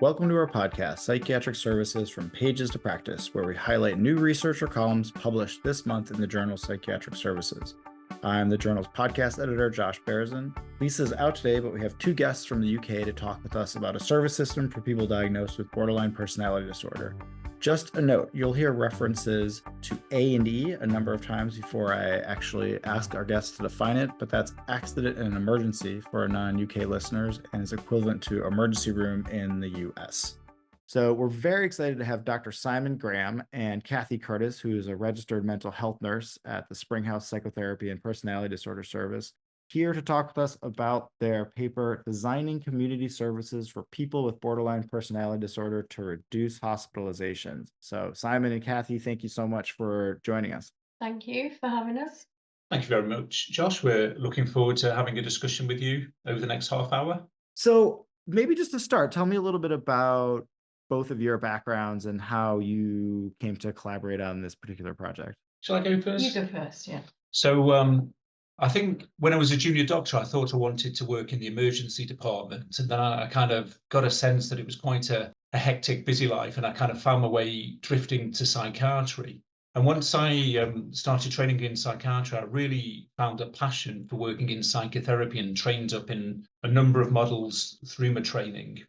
Welcome to our podcast, Psychiatric Services from Pages to Practice, where we highlight new research or columns published this month in the journal Psychiatric Services. I'm the journal's podcast editor, Josh Berezin. Lisa's out today, but we have two guests from the UK to talk with us about a service system for people diagnosed with borderline personality disorder. Just a note, you'll hear references to A&E a number of times before I actually ask our guests to define it, but that's accident and emergency for non-UK listeners and is equivalent to emergency room in the US. So we're very excited to have Dr. Simon Graham and Kathy Curtis, who is a registered mental health nurse at the Springhouse Psychotherapy and Personality Disorder Service, here to talk with us about their paper, Designing Community Services for People with Borderline Personality Disorder to Reduce Hospitalizations. So Simon and Kathy, thank you so much for joining us. Thank you for having us. Thank you very much, Josh. We're looking forward to having a discussion with you over the next half hour. So maybe just to start, tell me a little bit about both of your backgrounds and how you came to collaborate on this particular project. Shall I go first? You go first, yeah. So I think when I was a junior doctor, I thought I wanted to work in the emergency department. And then I kind of got a sense that it was quite a hectic, busy life. And I kind of found my way drifting to psychiatry. And once I started training in psychiatry, I really found a passion for working in psychotherapy and trained up in a number of models through my training.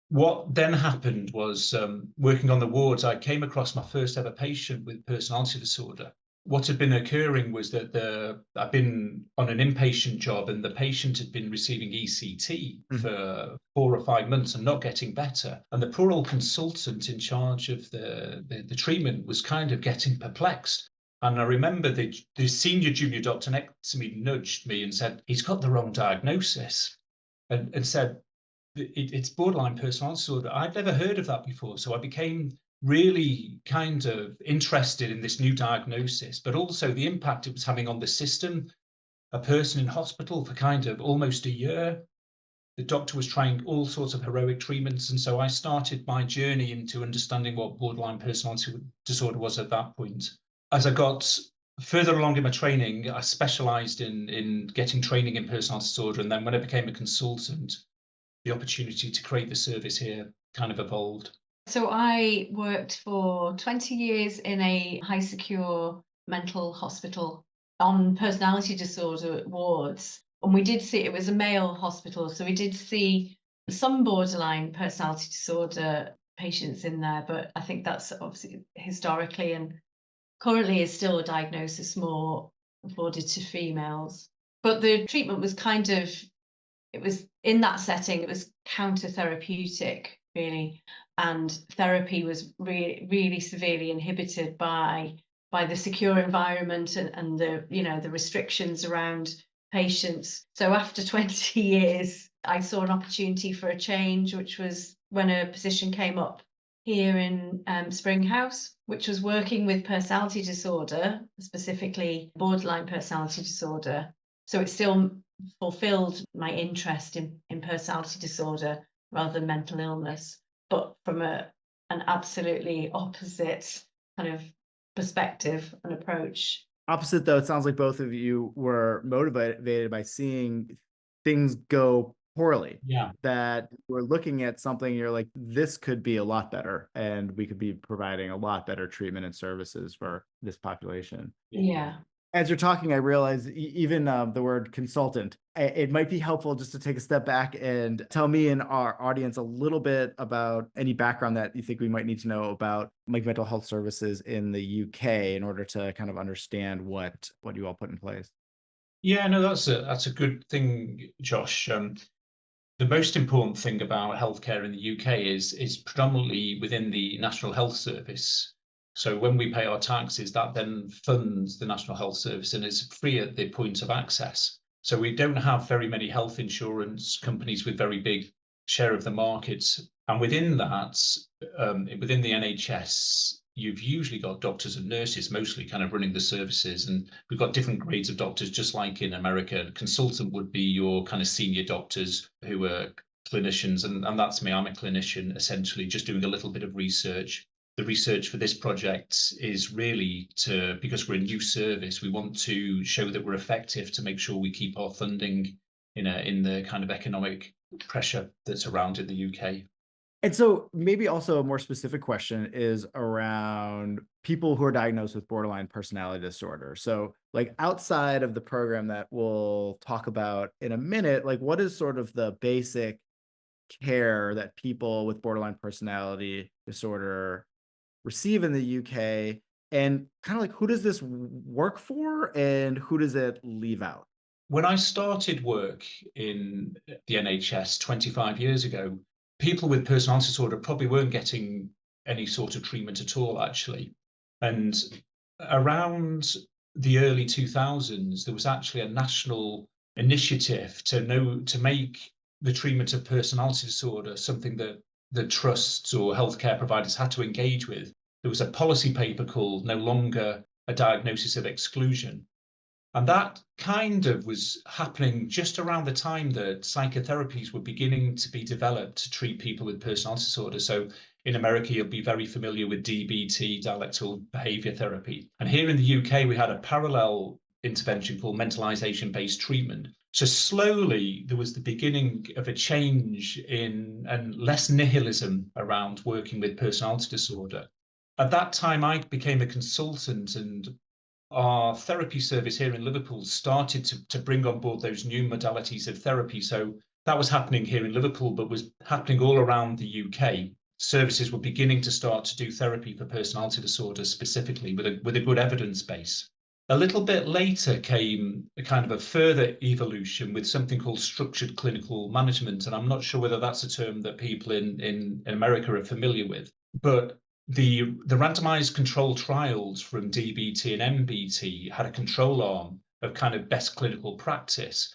What then happened was working on the wards, I came across my first ever patient with personality disorder. What had been occurring was that I'd been on an inpatient job and the patient had been receiving ECT for 4 or 5 months and not getting better. And the poor old consultant in charge of the treatment was kind of getting perplexed. And I remember the senior junior doctor next to me nudged me and said, he's got the wrong diagnosis, and said, it's borderline personality disorder. I'd never heard of that before. So I became really kind of interested in this new diagnosis, but also the impact it was having on the system. A person in hospital for kind of almost a year. The doctor was trying all sorts of heroic treatments. And so I started my journey into understanding what borderline personality disorder was at that point. As I got further along in my training, I specialized in getting training in personality disorder. And then when I became a consultant, the opportunity to create the service here kind of evolved. So I worked for 20 years in a high secure mental hospital on personality disorder wards. And we did see, it was a male hospital, so we did see some borderline personality disorder patients in there, but I think that's obviously historically and currently is still a diagnosis more afforded to females. But the treatment was kind of, it was in that setting, it was counter-therapeutic, really. And therapy was really severely inhibited by the secure environment and the restrictions around patients. So after 20 years, I saw an opportunity for a change, which was when a position came up here in Springhouse, which was working with personality disorder, specifically borderline personality disorder. So it still fulfilled my interest in personality disorder rather than mental illness, but from an absolutely opposite kind of perspective and approach. Opposite, though, it sounds like both of you were motivated by seeing things go poorly. Yeah. That we're looking at something, you're like, this could be a lot better, and we could be providing a lot better treatment and services for this population. Yeah. As you're talking, I realize even the word consultant, it might be helpful just to take a step back and tell me and our audience a little bit about any background that you think we might need to know about mental health services in the UK in order to kind of understand what you all put in place. Yeah, no, that's a good thing, Josh. The most important thing about healthcare in the UK is predominantly within the National Health Service. So when we pay our taxes, that then funds the National Health Service and is free at the point of access. So we don't have very many health insurance companies with very big share of the market. And within that, within the NHS, you've usually got doctors and nurses mostly kind of running the services. And we've got different grades of doctors, just like in America. A consultant would be your kind of senior doctors who are clinicians. And that's me. I'm a clinician, essentially, just doing a little bit of research. The research for this project is really because we're a new service, we want to show that we're effective to make sure we keep our funding in the kind of economic pressure that's around in the UK. And so maybe also a more specific question is around people who are diagnosed with borderline personality disorder. So like outside of the program that we'll talk about in a minute, like what is sort of the basic care that people with borderline personality disorder receive in the UK? And kind of like who does this work for and who does it leave out? When I started work in the NHS 25 years ago, people with personality disorder probably weren't getting any sort of treatment at all, actually. And around the early 2000s, there was actually a national initiative to make the treatment of personality disorder something that the trusts or healthcare providers had to engage with. There was a policy paper called No Longer a Diagnosis of Exclusion. And that kind of was happening just around the time that psychotherapies were beginning to be developed to treat people with personality disorder. So in America, you'll be very familiar with DBT, dialectical behavior therapy. And here in the UK, we had a parallel intervention called mentalization-based treatment. So slowly, there was the beginning of a change in and less nihilism around working with personality disorder. At that time, I became a consultant, and our therapy service here in Liverpool started to bring on board those new modalities of therapy. So that was happening here in Liverpool, but was happening all around the UK. Services were beginning to start to do therapy for personality disorder specifically with a good evidence base. A little bit later came a kind of a further evolution with something called structured clinical management. And I'm not sure whether that's a term that people in America are familiar with, but the randomized control trials from DBT and M.B.Ch.B had a control arm of kind of best clinical practice.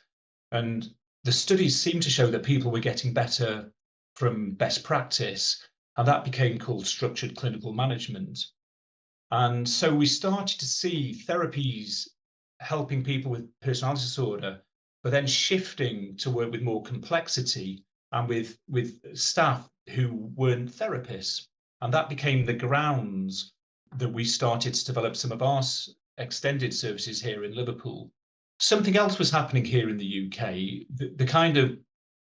And the studies seemed to show that people were getting better from best practice, and that became called structured clinical management. And so we started to see therapies helping people with personality disorder, but then shifting to work with more complexity and with staff who weren't therapists. And that became the grounds that we started to develop some of our extended services here in Liverpool. Something else was happening here in the UK.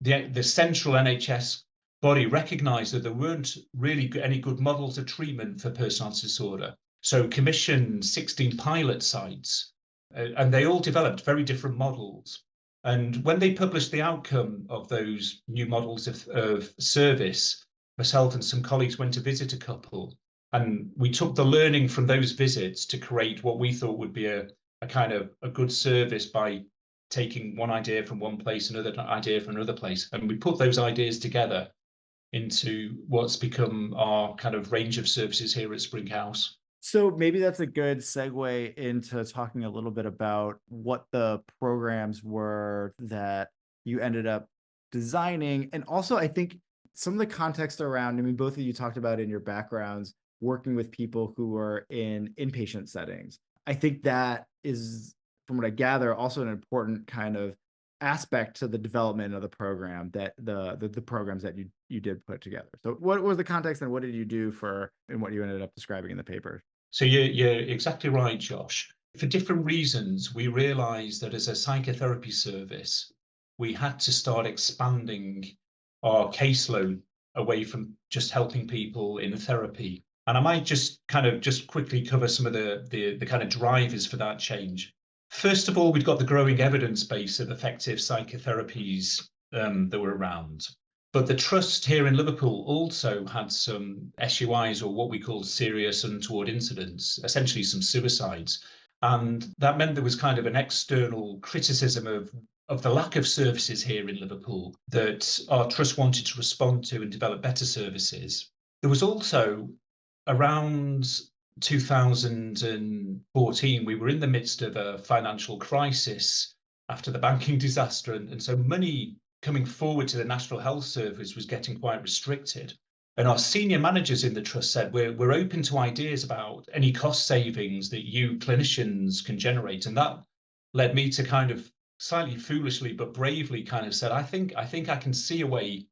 The central NHS body recognised that there weren't really any good models of treatment for personality disorder. So commissioned 16 pilot sites, and they all developed very different models. And when they published the outcome of those new models of service, myself and some colleagues went to visit a couple, and we took the learning from those visits to create what we thought would be a kind of a good service by taking one idea from one place, another idea from another place. And we put those ideas together into what's become our kind of range of services here at Spring House. So maybe that's a good segue into talking a little bit about what the programs were that you ended up designing. And also, I think some of the context around, I mean, both of you talked about in your backgrounds, working with people who are in inpatient settings. I think that is, from what I gather, also an important kind of aspect to the development of the program, that the programs that you did put together. So what was the context and what did you do and what you ended up describing in the paper? So you're exactly right, Josh. For different reasons, we realized that as a psychotherapy service, we had to start expanding our caseload away from just helping people in therapy. And I might just quickly cover some of the kind of drivers for that change. First of all, we've got the growing evidence base of effective psychotherapies that were around. But the trust here in Liverpool also had some SUIs, or what we call serious untoward incidents, essentially some suicides. And that meant there was kind of an external criticism of the lack of services here in Liverpool that our trust wanted to respond to and develop better services. There was also, around 2014, we were in the midst of a financial crisis after the banking disaster. And so money coming forward to the National Health Service was getting quite restricted. And our senior managers in the trust said, we're open to ideas about any cost savings that you clinicians can generate. And that led me to kind of slightly foolishly but bravely kind of said, I think I can see a way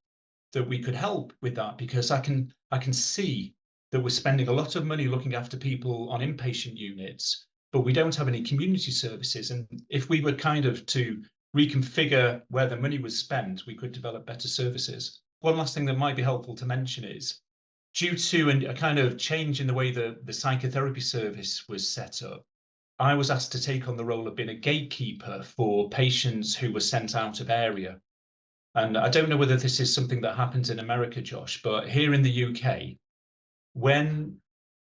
that we could help with that, because I can see that we're spending a lot of money looking after people on inpatient units, but we don't have any community services. And if we were kind of to reconfigure where the money was spent, we could develop better services. One last thing that might be helpful to mention is, due to a kind of change in the way the psychotherapy service was set up, I was asked to take on the role of being a gatekeeper for patients who were sent out of area. And I don't know whether this is something that happens in America, Josh, but here in the UK, when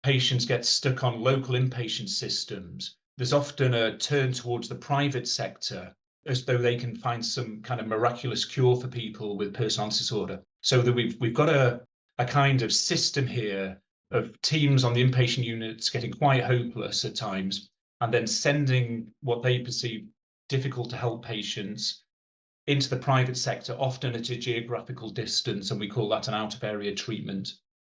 patients get stuck on local inpatient systems, there's often a turn towards the private sector as though they can find some kind of miraculous cure for people with personality disorder. So that we've got a kind of system here of teams on the inpatient units getting quite hopeless at times, and then sending what they perceive difficult to help patients into the private sector, often at a geographical distance, and we call that an out-of-area treatment.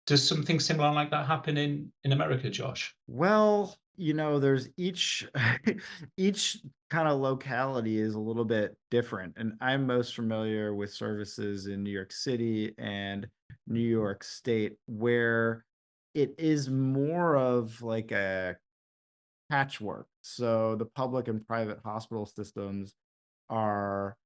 Does something similar like that happen in America, Josh? Well, there's each each kind of locality is a little bit different. And I'm most familiar with services in New York City and New York State, where it is more of like a patchwork. So the public and private hospital systems are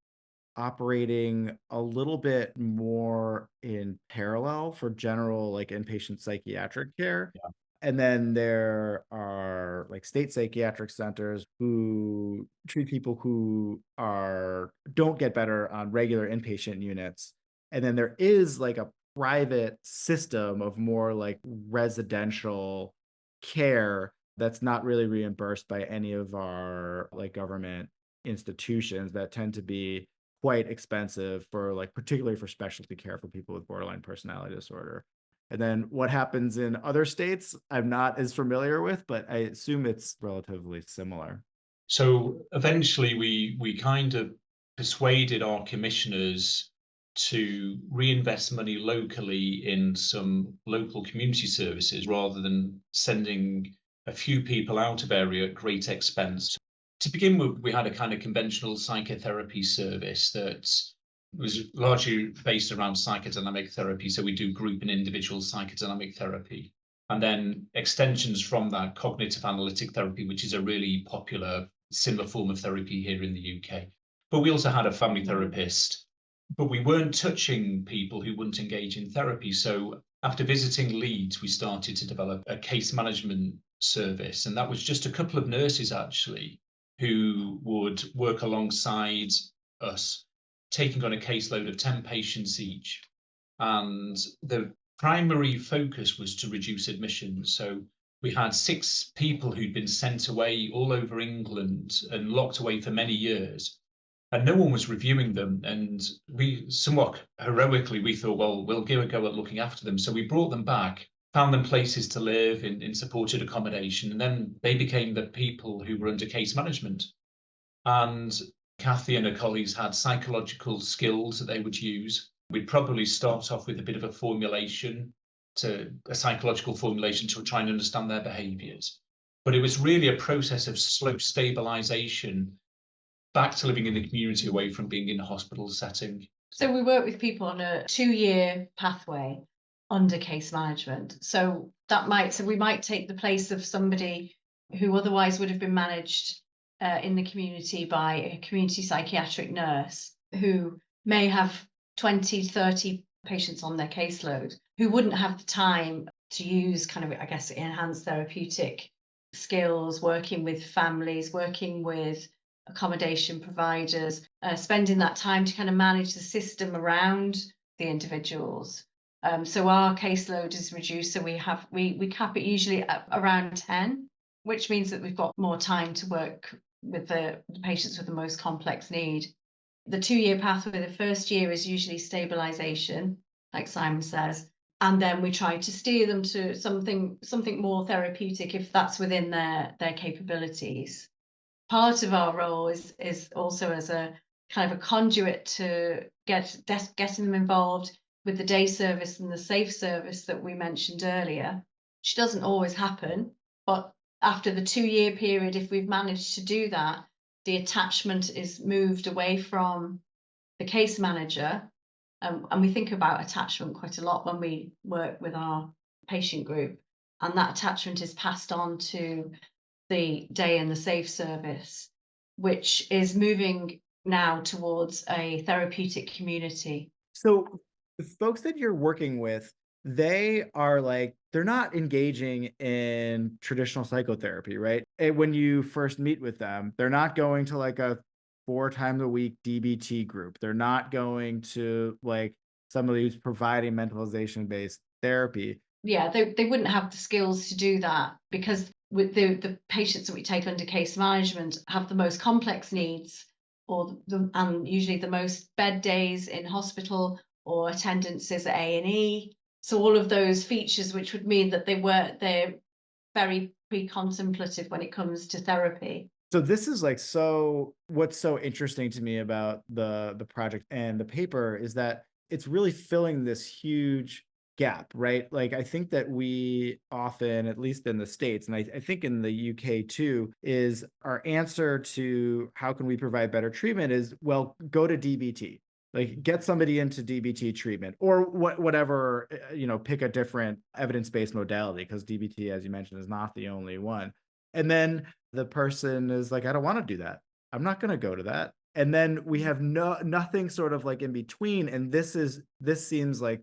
operating a little bit more in parallel for general like inpatient psychiatric care. Yeah. And then there are like state psychiatric centers who treat people who don't get better on regular inpatient units. And then there is like a private system of more like residential care that's not really reimbursed by any of our like government institutions that tend to be quite expensive for like particularly for specialty care for people with borderline personality disorder. And then what happens in other states, I'm not as familiar with, but I assume it's relatively similar. So eventually we kind of persuaded our commissioners to reinvest money locally in some local community services rather than sending a few people out of area at great expense. To begin with, we had a kind of conventional psychotherapy service that was largely based around psychodynamic therapy. So we do group and individual psychodynamic therapy. And then extensions from that, cognitive analytic therapy, which is a really popular, similar form of therapy here in the UK. But we also had a family therapist, but we weren't touching people who wouldn't engage in therapy. So after visiting Leeds, we started to develop a case management service. And that was just a couple of nurses, actually, who would work alongside us, taking on a caseload of 10 patients each. And the primary focus was to reduce admissions. So we had 6 people who'd been sent away all over England and locked away for many years, and no one was reviewing them. And we somewhat heroically, we thought, well, we'll give a go at looking after them. So we brought them back, found them places to live in supported accommodation, and then they became the people who were under case management. And Kathy and her colleagues had psychological skills that they would use. We'd probably start off with a bit of a psychological formulation to try and understand their behaviours. But it was really a process of slow stabilization back to living in the community away from being in a hospital setting. So we work with people on a 2-year pathway under case management. So we might take the place of somebody who otherwise would have been managed in the community by a community psychiatric nurse who may have 20, 30 patients on their caseload, who wouldn't have the time to use kind of, I guess, enhanced therapeutic skills, working with families, working with accommodation providers, spending that time to kind of manage the system around the individuals. So our caseload is reduced. So we cap it usually at around 10, which means that we've got more time to work with the patients with the most complex need. The 2-year pathway, the first year is usually stabilization, like Simon says, and then we try to steer them to something more therapeutic if that's within their capabilities. Part of our role is also as a kind of a conduit to getting them involved with the day service and the safe service that we mentioned earlier, which doesn't always happen, but after the 2-year period, if we've managed to do that, the attachment is moved away from the case manager. And we think about attachment quite a lot when we work with our patient group. And that attachment is passed on to the day and the safe service, which is moving now towards a therapeutic community. So The folks that you're working with, they are like, they're not engaging in traditional psychotherapy, right? And when you first meet with them, they're not going to like a 4 times a week DBT group. They're not going to like somebody who's providing mentalization based therapy. Yeah, they wouldn't have the skills to do that because with the patients that we take under case management have the most complex needs and usually the most bed days in hospital or attendances at A&E. So all of those features, which would mean that they're very pre-contemplative when it comes to therapy. So this is like, so what's so interesting to me about the project and the paper is that it's really filling this huge gap, right? Like I think that we often, at least in the States, and I think in the UK too, is our answer to how can we provide better treatment is, well, go to DBT. Like get somebody into DBT treatment or whatever, pick a different evidence-based modality because DBT, as you mentioned, is not the only one. And then the person is like, I don't want to do that. I'm not going to go to that. And then we have nothing sort of like in between. And this seems like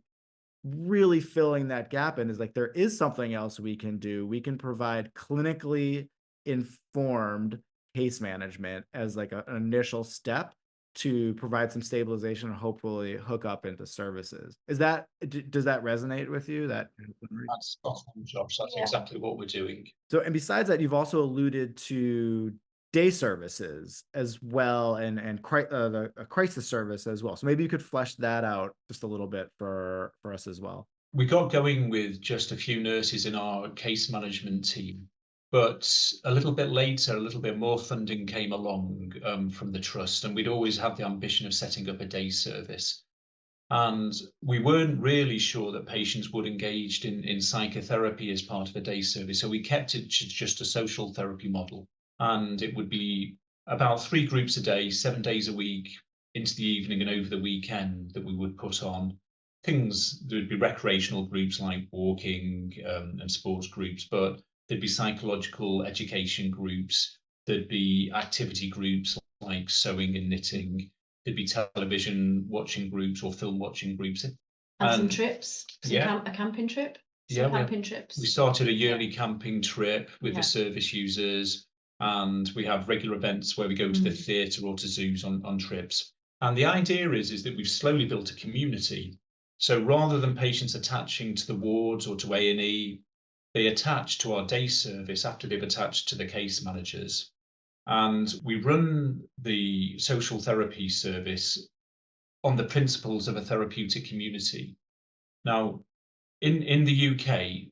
really filling that gap and is like, there is something else we can do. We can provide clinically informed case management as like an initial step to provide some stabilization and hopefully hook up into services. Does that resonate with you? That's spot on, Josh. That's Yeah. exactly what we're doing. So, and besides that, you've also alluded to day services as well, and the crisis service as well. So maybe you could flesh that out just a little bit for us as well. We got going with just a few nurses in our case management team, but a little bit later, a little bit more funding came along from the trust, and we'd always had the ambition of setting up a day service. And we weren't really sure that patients would engage in psychotherapy as part of a day service. So we kept it just a social therapy model. And it would be about 3 groups a day, 7 days a week, into the evening and over the weekend that we would put on things. There would be recreational groups like walking and sports groups, but there'd be psychological education groups. There'd be activity groups like sewing and knitting. There'd be television watching groups or film watching groups. And some trips, yeah. A camping trip. Yeah, camping trips. We started a yearly camping trip with the service users, and we have regular events where we go to the theatre or to zoos on trips. And the idea is that we've slowly built a community. So rather than patients attaching to the wards or to A&E, they attach to our day service after they've attached to the case managers. And we run the social therapy service on the principles of a therapeutic community. Now, in the UK,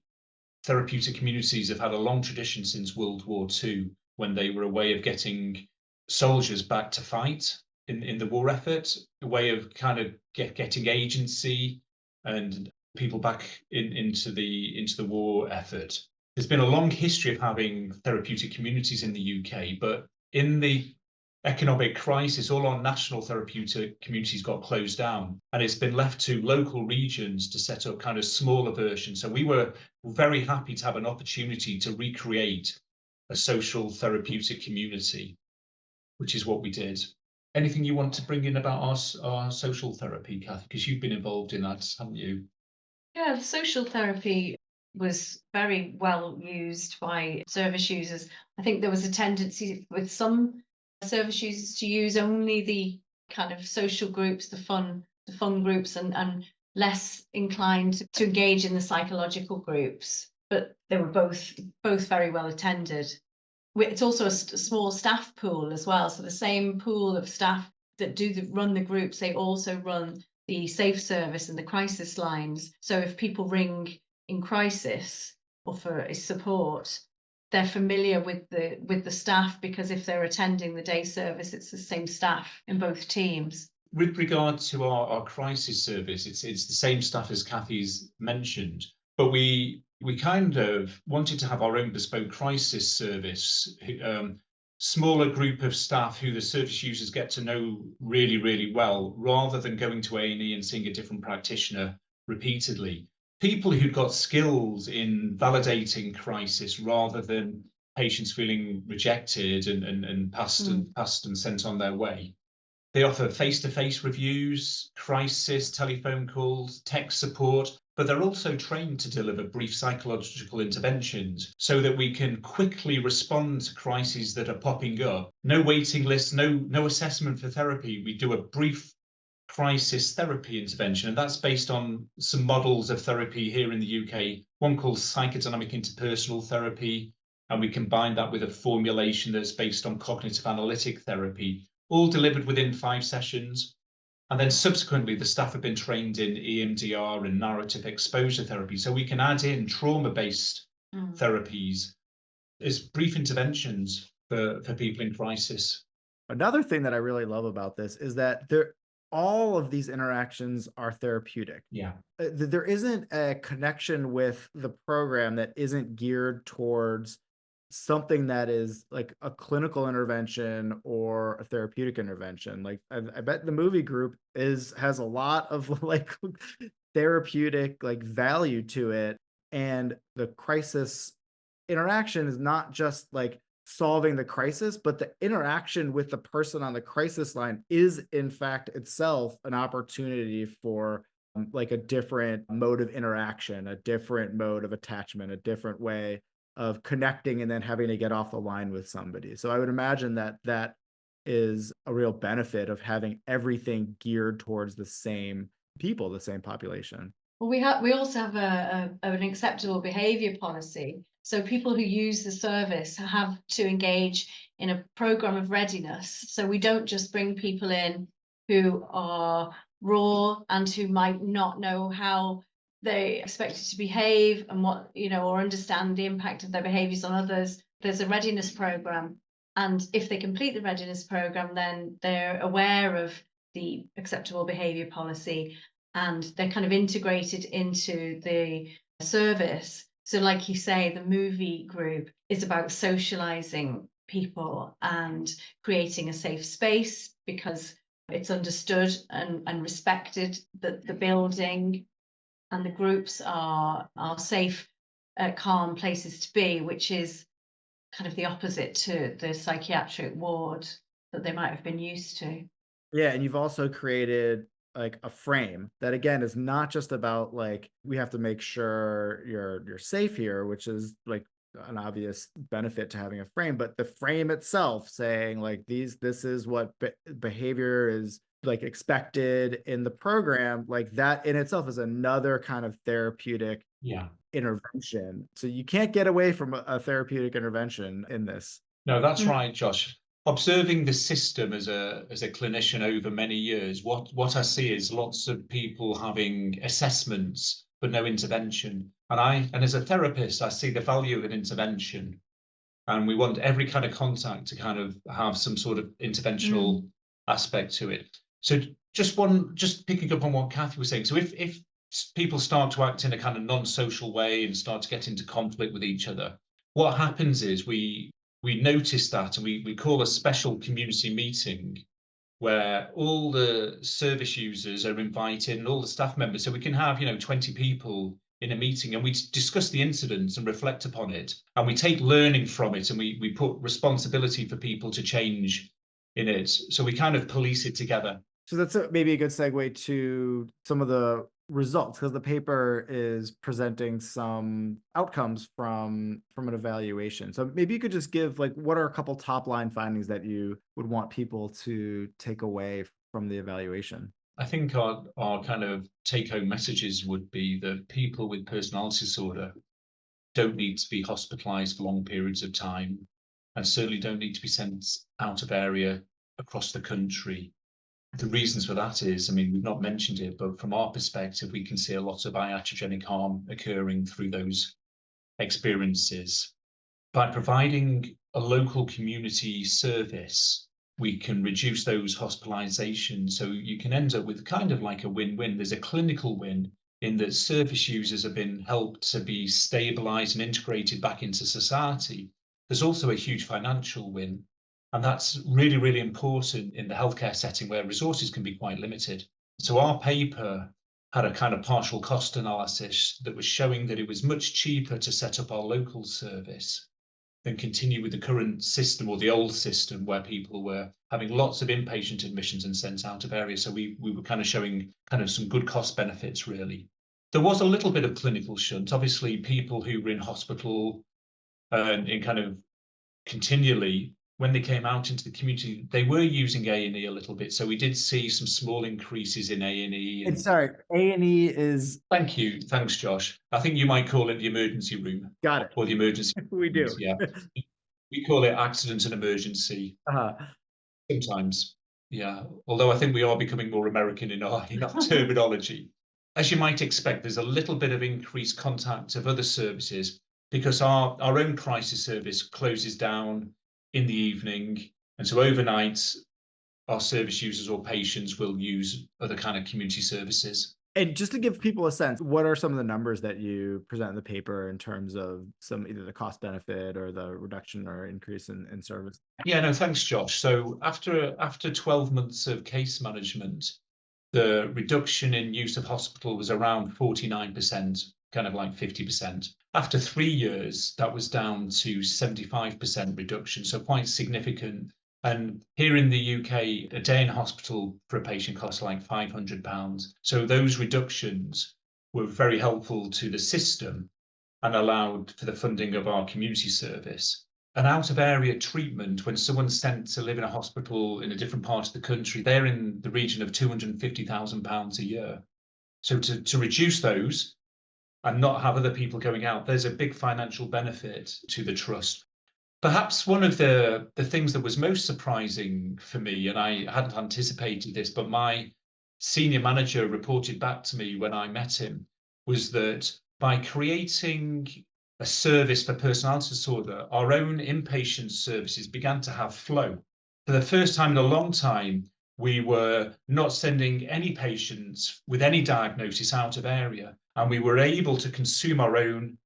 therapeutic communities have had a long tradition since World War II, when they were a way of getting soldiers back to fight in the war effort, a way of kind of getting agency and people back into the war effort. There's been a long history of having therapeutic communities in the UK, but in the economic crisis, all our national therapeutic communities got closed down, and it's been left to local regions to set up kind of smaller versions. So we were very happy to have an opportunity to recreate a social therapeutic community, which is what we did. Anything you want to bring in about our social therapy, Kath? Because you've been involved in that, haven't you? Yeah, the social therapy was very well used by service users. I think there was a tendency with some service users to use only the kind of social groups, the fun groups, and less inclined to engage in the psychological groups. But they were both very well attended. It's also a small staff pool as well. So the same pool of staff that run the groups, they also run the safe service and the crisis lines. So if people ring in crisis or for support, they're familiar with the staff, because if they're attending the day service, it's the same staff in both teams. With regard to our crisis service, it's the same staff as Kathy's mentioned, but we kind of wanted to have our own bespoke crisis service, smaller group of staff who the service users get to know really, really well, rather than going to A&E and seeing a different practitioner repeatedly. People who've got skills in validating crisis rather than patients feeling rejected and passed and sent on their way. They offer face-to-face reviews, crisis, telephone calls, tech support, but they're also trained to deliver brief psychological interventions so that we can quickly respond to crises that are popping up. No waiting lists, no assessment for therapy. We do a brief crisis therapy intervention, and that's based on some models of therapy here in the UK, one called psychodynamic interpersonal therapy, and we combine that with a formulation that's based on cognitive analytic therapy, all delivered within 5 sessions. And then subsequently, the staff have been trained in EMDR and narrative exposure therapy, so we can add in trauma-based therapies as brief interventions for people in crisis. Another thing that I really love about this is that all of these interactions are therapeutic. Yeah. There isn't a connection with the program that isn't geared towards something that is like a clinical intervention or a therapeutic intervention. Like I bet the movie group has a lot of like therapeutic like value to it. And the crisis interaction is not just like solving the crisis, but the interaction with the person on the crisis line is in fact itself an opportunity for like a different mode of interaction, a different mode of attachment, a different way of connecting and then having to get off the line with somebody. So I would imagine that is a real benefit of having everything geared towards the same people, the same population. Well, we also have an acceptable behaviour policy. So people who use the service have to engage in a program of readiness. So we don't just bring people in who are raw and who might not know how they expected to behave and what, or understand the impact of their behaviours on others. There's a readiness program. And if they complete the readiness program, then they're aware of the acceptable behaviour policy and they're kind of integrated into the service. So like you say, the movie group is about socializing people and creating a safe space because it's understood and respected that the building and the groups are safe, calm places to be, which is kind of the opposite to the psychiatric ward that they might have been used to. Yeah, and you've also created like a frame that again is not just about like we have to make sure you're safe here, which is like an obvious benefit to having a frame, but the frame itself saying like this is what behavior is like expected in the program, like that in itself is another kind of therapeutic intervention. So you can't get away from a therapeutic intervention in this. No, that's right, Josh. Observing the system as a clinician over many years, what I see is lots of people having assessments but no intervention. And as a therapist, I see the value of an intervention. And we want every kind of contact to kind of have some sort of interventional aspect to it. So just picking up on what Kathy was saying. So if people start to act in a kind of non-social way and start to get into conflict with each other, what happens is we notice that and we call a special community meeting where all the service users are invited and all the staff members. So we can have, 20 people in a meeting and we discuss the incidents and reflect upon it. And we take learning from it and we put responsibility for people to change in it. So we kind of police it together. So that's maybe a good segue to some of the results, because the paper is presenting some outcomes from an evaluation. So maybe you could just give like what are a couple top line findings that you would want people to take away from the evaluation? I think our kind of take home messages would be that people with personality disorder don't need to be hospitalized for long periods of time and certainly don't need to be sent out of area across the country. The reasons for that is, we've not mentioned it, but from our perspective, we can see a lot of iatrogenic harm occurring through those experiences. By providing a local community service, we can reduce those hospitalizations. So you can end up with kind of like a win-win. There's a clinical win in that service users have been helped to be stabilized and integrated back into society. There's also a huge financial win. And that's really, really important in the healthcare setting where resources can be quite limited. So our paper had a kind of partial cost analysis that was showing that it was much cheaper to set up our local service than continue with the current system or the old system where people were having lots of inpatient admissions and sent out of areas. So we were kind of showing kind of some good cost benefits, really. There was a little bit of clinical shunt. Obviously, people who were in hospital in kind of continually, when they came out into the community, they were using A&E a little bit. So we did see some small increases in A&E. And sorry, A&E is... Thank you. Thanks, Josh. I think you might call it the emergency room. Got it. Or the emergency We do. Yeah. We call it accident and emergency. Sometimes, yeah. Although I think we are becoming more American in our terminology. As you might expect, there's a little bit of increased contact of other services because our own crisis service closes down in the evening. And so overnight, our service users or patients will use other kind of community services. And just to give people a sense, what are some of the numbers that you present in the paper in terms of some either the cost benefit or the reduction or increase in service? Yeah, no, thanks, Josh. So after 12 months of case management, the reduction in use of hospital was around 49%, kind of like 50%. After 3 years, that was down to 75% reduction, so quite significant. And here in the UK, a day in hospital for a patient costs like £500. So those reductions were very helpful to the system and allowed for the funding of our community service. An out-of-area treatment, when someone's sent to live in a hospital in a different part of the country, they're in the region of £250,000 a year. So to reduce those and not have other people going out, there's a big financial benefit to the trust. Perhaps one of the things that was most surprising for me, and I hadn't anticipated this, but my senior manager reported back to me when I met him, was that by creating a service for personality disorder, our own inpatient services began to have flow. For the first time in a long time, we were not sending any patients with any diagnosis out of area, and we were able to consume our own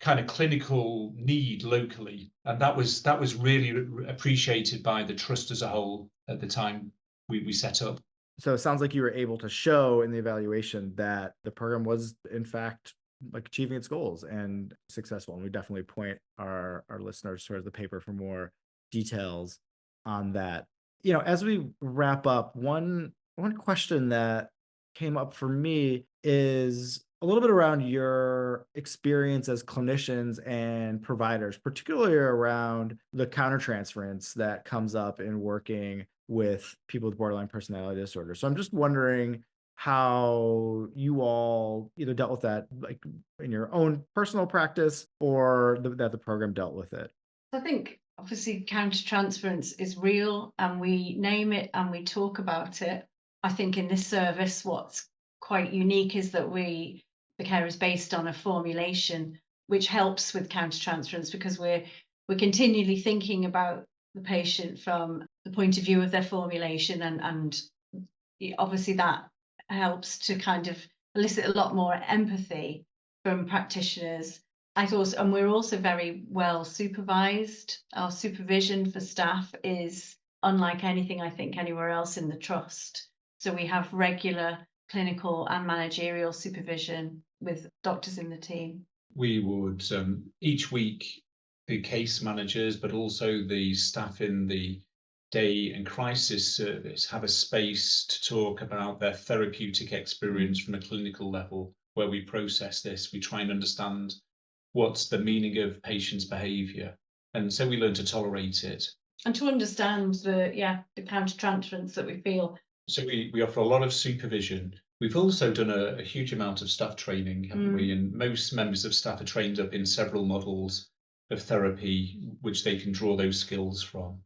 kind of clinical need locally. And that was really appreciated by the trust as a whole at the time we set up. So it sounds like you were able to show in the evaluation that the program was, in fact, like achieving its goals and successful. And we definitely point our listeners towards the paper for more details on that. You know, as we wrap up, one question that came up for me is a little bit around your experience as clinicians and providers, particularly around the countertransference that comes up in working with people with borderline personality disorder. So I'm just wondering how you all either dealt with that, like in your own personal practice, or that the program dealt with it. I think obviously countertransference is real, and we name it and we talk about it. I think in this service, what's quite unique is that the care is based on a formulation which helps with countertransference, because we're continually thinking about the patient from the point of view of their formulation, and obviously that helps to kind of elicit a lot more empathy from practitioners. And we're also very well supervised. Our supervision for staff is unlike anything I think anywhere else in the trust. So we have regular clinical and managerial supervision with doctors in the team. We would each week, the case managers, but also the staff in the day and crisis service, have a space to talk about their therapeutic experience from a clinical level, where we process this. We try and understand what's the meaning of patients' behaviour, and so we learn to tolerate it and to understand the countertransference that we feel. So we offer a lot of supervision. We've also done a huge amount of staff training, haven't we? And most members of staff are trained up in several models of therapy, which they can draw those skills from.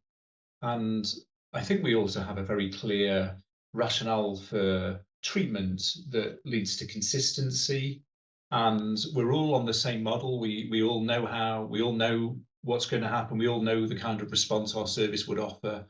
And I think we also have a very clear rationale for treatment that leads to consistency. And we're all on the same model. We all know what's going to happen. We all know the kind of response our service would offer.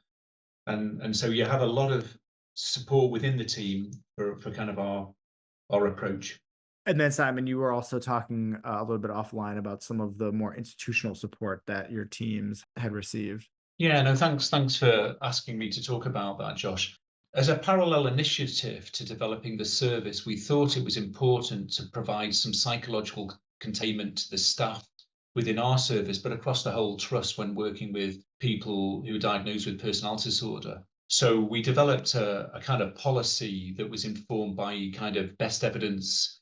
And so you have a lot of support within the team for kind of our approach. And then, Simon, you were also talking a little bit offline about some of the more institutional support that your teams had received. Yeah, no, thanks for asking me to talk about that, Josh. As a parallel initiative to developing the service, we thought it was important to provide some psychological containment to the staff within our service, but across the whole trust when working with people who are diagnosed with personality disorder. So we developed a kind of policy that was informed by kind of best evidence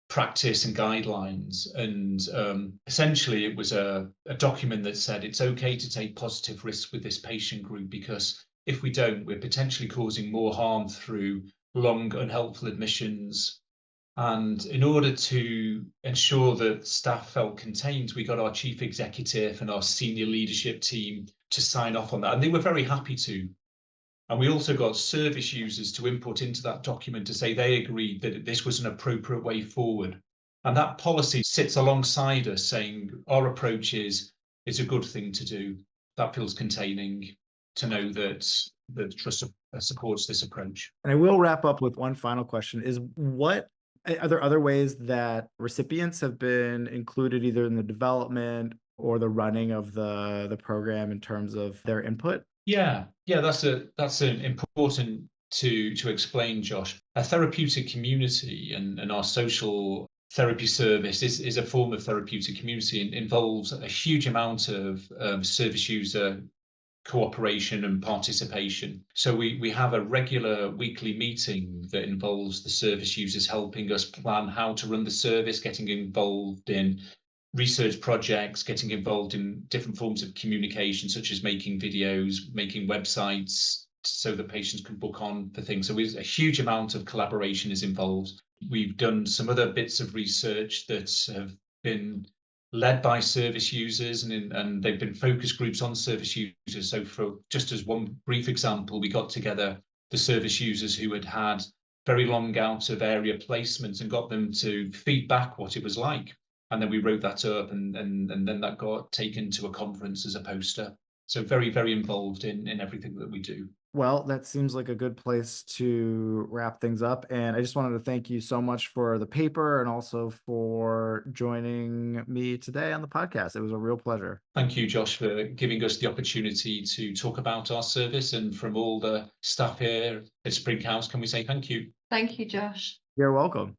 practice and guidelines. And essentially, it was a document that said it's okay to take positive risks with this patient group, because if we don't, we're potentially causing more harm through long, unhelpful admissions. And in order to ensure that staff felt contained, we got our chief executive and our senior leadership team to sign off on that. And they were very happy to. And we also got service users to input into that document to say they agreed that this was an appropriate way forward. And that policy sits alongside us saying our approach is it's a good thing to do. That feels containing to know that the trust supports this approach. And I will wrap up with one final question: is are there other ways that recipients have been included either in the development or the running of the program in terms of their input? Yeah, that's an important to explain, Josh. A therapeutic community and our social therapy service is a form of therapeutic community and involves a huge amount of service user cooperation and participation. So we have a regular weekly meeting that involves the service users helping us plan how to run the service, getting involved in research projects, getting involved in different forms of communication, such as making videos, making websites, so that patients can book on for things. So a huge amount of collaboration is involved. We've done some other bits of research that have been led by service users, and they've been focus groups on service users. So for just as one brief example, we got together the service users who had very long out of area placements and got them to feedback what it was like. And then we wrote that up, and then that got taken to a conference as a poster. So very, very involved in everything that we do. Well, that seems like a good place to wrap things up. And I just wanted to thank you so much for the paper and also for joining me today on the podcast. It was a real pleasure. Thank you, Josh, for giving us the opportunity to talk about our service. And from all the staff here at Spring House, can we say thank you? Thank you, Josh. You're welcome.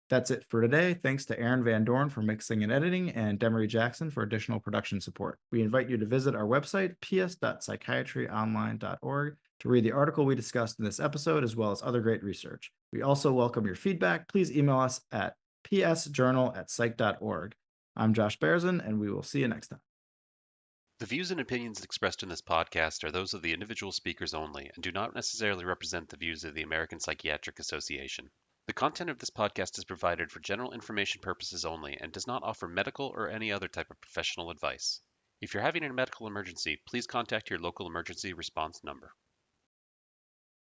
That's it for today. Thanks to Aaron Van Dorn for mixing and editing and Demery Jackson for additional production support. We invite you to visit our website, ps.psychiatryonline.org, to read the article we discussed in this episode, as well as other great research. We also welcome your feedback. Please email us at psjournal@psych.org. I'm Josh Berezin, and we will see you next time. The views and opinions expressed in this podcast are those of the individual speakers only and do not necessarily represent the views of the American Psychiatric Association. The content of this podcast is provided for general information purposes only and does not offer medical or any other type of professional advice. If you're having a medical emergency, please contact your local emergency response number.